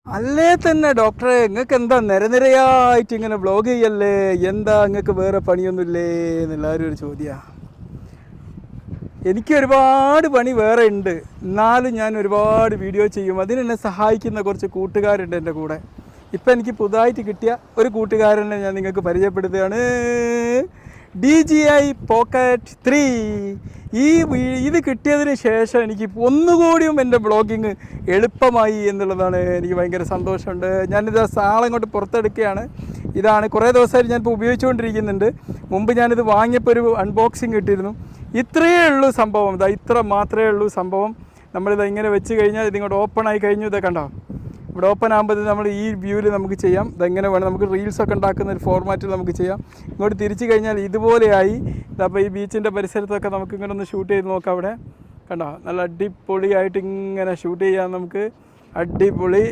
അല്ലേ തന്നെ ഡോക്ടറെ, നിങ്ങൾക്ക് എന്താ നിരനിരയായിട്ട് ഇങ്ങനെ വ്ളോഗ് ചെയ്യല്ലേ? എന്താ നിങ്ങൾക്ക് വേറെ പണിയൊന്നുമില്ലേ എന്നെല്ലാവരും ഒരു ചോദ്യമാണ്. എനിക്ക് ഒരുപാട് പണി വേറെ ഉണ്ട്, എന്നാലും ഞാൻ ഒരുപാട് വീഡിയോ ചെയ്യും. അതിനെന്നെ സഹായിക്കുന്ന കുറച്ച് കൂട്ടുകാരുണ്ട് എൻ്റെ കൂടെ. ഇപ്പം എനിക്ക് പുതുതായിട്ട് കിട്ടിയ ഒരു കൂട്ടുകാരനെ ഞാൻ നിങ്ങൾക്ക് പരിചയപ്പെടുത്തുകയാണ്. DJI Pocket 3. ഇത് കിട്ടിയതിന് ശേഷം എനിക്ക് ഒന്നുകൂടിയും എൻ്റെ ബ്ലോഗിങ് എളുപ്പമായി എന്നുള്ളതാണ്. എനിക്ക് ഭയങ്കര സന്തോഷമുണ്ട്. ഞാനിത് സാളങ്ങോട്ട് പുറത്തെടുക്കുകയാണ്. ഇതാണ് കുറേ ദിവസമായിട്ട് ഞാനിപ്പോൾ ഉപയോഗിച്ചുകൊണ്ടിരിക്കുന്നുണ്ട്. മുമ്പ് ഞാനിത് വാങ്ങിയപ്പോൾ ഒരു അൺബോക്സിങ് കിട്ടിയിരുന്നു. ഇത്രയേ ഉള്ളൂ സംഭവം. ഇത്ര മാത്രമേ ഉള്ളൂ സംഭവം. നമ്മളിത് ഇങ്ങനെ വെച്ച് കഴിഞ്ഞാൽ ഇതിങ്ങോട്ട് ഓപ്പൺ ആയി കഴിഞ്ഞു. ഇതൊക്കെ കണ്ടോ, ഇവിടെ ഓപ്പൺ ആകുമ്പോൾ നമ്മൾ ഈ വ്യൂവിൽ നമുക്ക് ചെയ്യാം. ഇതെങ്ങനെ വേണം, നമുക്ക് റീൽസൊക്കെ ഉണ്ടാക്കുന്ന ഒരു ഫോർമാറ്റിൽ നമുക്ക് ചെയ്യാം. ഇങ്ങോട്ട് തിരിച്ചു കഴിഞ്ഞാൽ ഇതുപോലെയായി. അപ്പോൾ ഈ ബീച്ചിൻ്റെ പരിസരത്തൊക്കെ നമുക്ക് ഇങ്ങനെ ഒന്ന് ഷൂട്ട് ചെയ്ത് നോക്കാം. അവിടെ കണ്ടോ, നല്ല അടിപൊളിയായിട്ട് ഇങ്ങനെ ഷൂട്ട് ചെയ്യാം നമുക്ക്. അടിപൊളി.